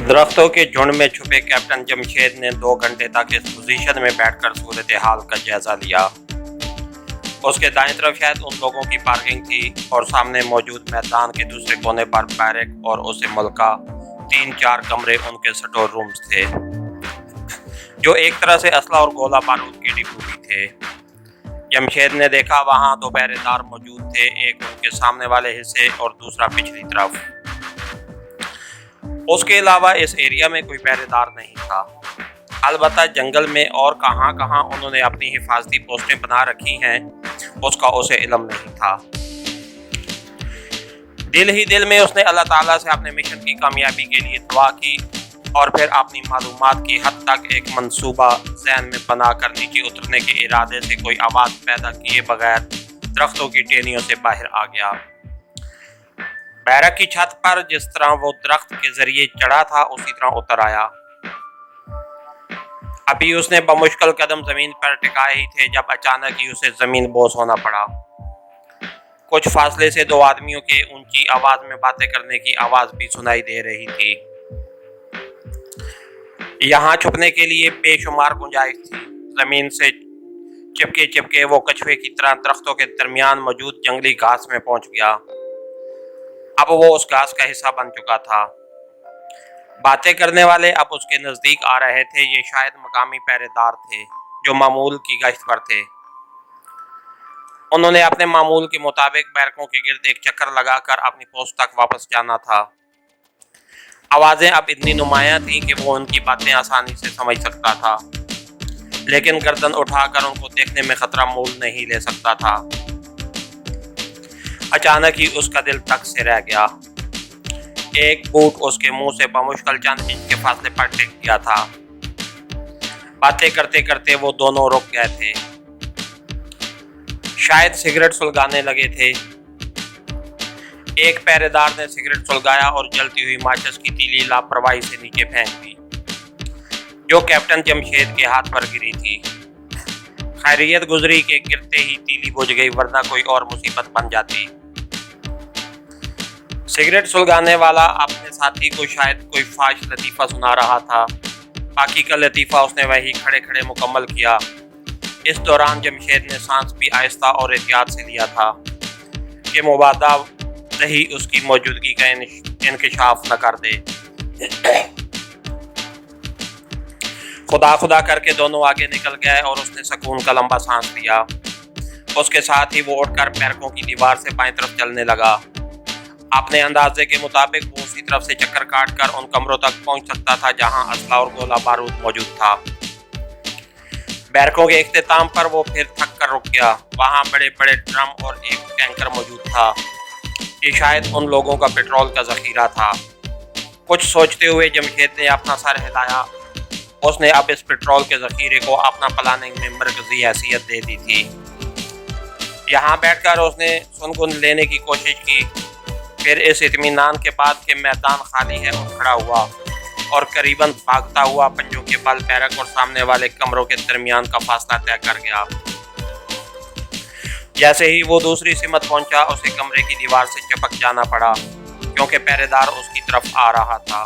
درختوں کے جھنڈ میں چھپے کیپٹن جمشید نے 2 گھنٹے تک اس پوزیشن میں بیٹھ کر صورتحال کا جائزہ لیا۔ اس کے دائیں طرف شاید ان لوگوں کی پارکنگ تھی اور سامنے موجود میدان کے دوسرے کونے پر بیرک اور اسے ملکہ 3-4 کمرے ان کے سٹور رومز تھے، جو ایک طرح سے اسلحہ اور گولہ بارود کے ڈپو بھی تھے۔ جمشید نے دیکھا وہاں 2 پہرے دار موجود تھے، ایک ان کے سامنے والے حصے اور دوسرا پچھلی طرف۔ اس کے علاوہ اس ایریا میں کوئی پہرے دار نہیں تھا، البتہ جنگل میں اور کہاں کہاں انہوں نے اپنی حفاظتی پوسٹیں بنا رکھی ہیں اس کا اسے علم نہیں تھا۔ دل ہی دل میں اس نے اللہ تعالیٰ سے اپنے مشن کی کامیابی کے لیے دعا کی اور پھر اپنی معلومات کی حد تک ایک منصوبہ ذہن میں بنا کر نیچے اترنے کے ارادے سے کوئی آواز پیدا کیے بغیر درختوں کی ٹہنیوں سے باہر آ گیا۔ بیرک کی چھت پر جس طرح وہ درخت کے ذریعے چڑھا تھا اسی طرح اتر آیا۔ ابھی اس نے بمشکل قدم زمین پر ٹکائے ہی تھے جب اچانک ہی اسے زمین بوس ہونا پڑا۔ کچھ فاصلے سے 2 آدمیوں کے اونچی آواز میں باتیں کرنے کی آواز بھی سنائی دے رہی تھی۔ یہاں چھپنے کے لیے بے شمار گنجائش تھی۔ زمین سے چپکے چپکے وہ کچھوے کی طرح درختوں کے درمیان موجود جنگلی گھاس میں پہنچ گیا۔ اب وہ اس گھاس کا حصہ بن چکا تھا۔ باتیں کرنے والے اب اس کے نزدیک آ رہے تھے۔ یہ شاید مقامی پہرے دار تھے جو معمول کی گشت پر تھے۔ انہوں نے اپنے معمول کے مطابق بیرکوں کے گرد ایک چکر لگا کر اپنی پوسٹ تک واپس جانا تھا۔ آوازیں اب اتنی نمایاں تھیں کہ وہ ان کی باتیں آسانی سے سمجھ سکتا تھا، لیکن گردن اٹھا کر ان کو دیکھنے میں خطرہ مول نہیں لے سکتا تھا۔ اچانک ہی اس کا دل تک سے رہ گیا۔ ایک بوٹ اس کے منہ سے بمشکل چند انچ کے فاصلے پر ٹک گیا تھا۔ باتیں کرتے کرتے وہ دونوں رک گئے تھے، شاید سگریٹ سلگانے لگے تھے۔ ایک پہرے دار نے سگریٹ سلگایا اور جلتی ہوئی ماچس کی تیلی لاپرواہی سے نیچے پھینک دی، جو کیپٹن جمشید کے ہاتھ پر گری تھی۔ خیریت گزری کہ گرتے ہی تیلی بجھ گئی، ورنہ کوئی اور مصیبت بن جاتی۔ سگریٹ سلگانے والا اپنے ساتھی کو شاید کوئی فحش لطیفہ سنا رہا تھا۔ باقی کا لطیفہ اس نے وہی کھڑے کھڑے مکمل کیا۔ اس دوران جمشید نے سانس بھی آہستہ اور احتیاط سے لیا تھا کہ مبادا دہی اس کی موجودگی کا انکشاف نہ کر دے۔ خدا خدا کر کے دونوں آگے نکل گئے اور اس نے سکون کا لمبا سانس لیا۔ اس کے ساتھ ہی وہ اٹھ کر بیرکوں کی دیوار سے بائیں طرف چلنے لگا۔ اپنے اندازے کے مطابق وہ اسی طرف سے چکر کاٹ کر ان کمروں تک پہنچ سکتا تھا جہاں اسلحہ اور گولہ بارود موجود تھا۔ بیرکوں کے اختتام پر وہ پھر تھک کر رک گیا۔ وہاں بڑے بڑے ڈرم اور ایک ٹینکر موجود تھا۔ یہ شاید ان لوگوں کا پیٹرول کا ذخیرہ تھا۔ کچھ سوچتے ہوئے جمشید نے اپنا سر ہلایا۔ اس نے اب اس پیٹرول کے ذخیرے کو اپنا پلاننگ میں مرکزی حیثیت دے دی تھی۔ یہاں بیٹھ کر اس نے سنگن لینے کی کوشش کی، پھر اس اطمینان کے بعد کہ میدان خالی ہے اٹھ کھڑا ہوا اور قریباً بھاگتا ہوا پنجوں کے بل بیرک اور سامنے والے کمروں کے درمیان کا فاصلہ طے کر گیا۔ جیسے ہی وہ دوسری سمت پہنچا اسے کمرے کی دیوار سے چپک جانا پڑا، کیونکہ پہرے دار اس کی طرف آ رہا تھا۔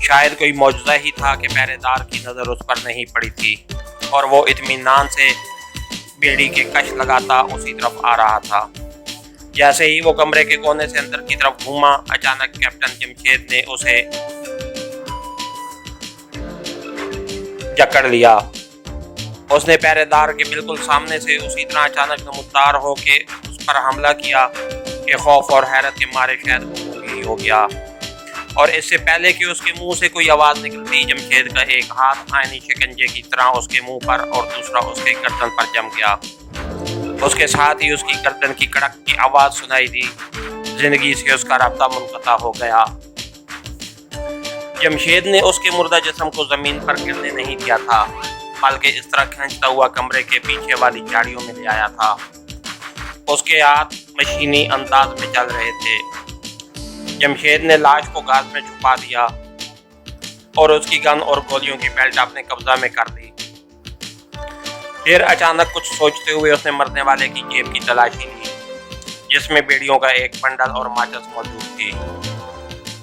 شاید کوئی معجزہ ہی تھا کہ پہرے دار کی نظر اس پر نہیں پڑی تھی اور وہ اطمینان سے بیڑی کے کش لگاتا اسی طرف آ رہا تھا۔ جیسے ہی وہ کمرے کے کونے سے اندر کی طرف گھوما، اچانک کیپٹن جمشید نے اسے جکڑ لیا۔ اس نے پہرے دار کے بالکل سامنے سے اسی طرح اچانک نمودار ہو کے اس پر حملہ کیا کہ خوف اور حیرت کے مارے شاید وہ ہی ہو گیا، اور اس سے پہلے کہ اس کے منہ سے کوئی آواز نکلتی جمشید کا ایک ہاتھ آئینی شکنجے کی طرح اس کے منہ پر اور دوسرا اس کے گردن پر جم گیا۔ اس کے ساتھ ہی اس کی گردن کی کڑک کی آواز سنائی دی۔ زندگی سے اس کا رابطہ منقطع ہو گیا۔ جمشید نے اس کے مردہ جسم کو زمین پر گرنے نہیں دیا تھا، بلکہ اس طرح کھینچتا ہوا کمرے کے پیچھے والی جھاڑیوں میں لے آیا تھا۔ اس کے ہاتھ مشینی انداز میں چل رہے تھے۔ جمشید نے لاش کو گھاس میں چھپا دیا اور اس کی گن اور گولیوں کی بیلٹ اپنے قبضہ میں کر دی۔ پھر اچانک کچھ سوچتے ہوئے اس نے مرنے والے کی جیب کی تلاشی لی، جس میں بیڑیوں کا ایک بنڈل اور ماچس موجود تھی۔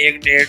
1.5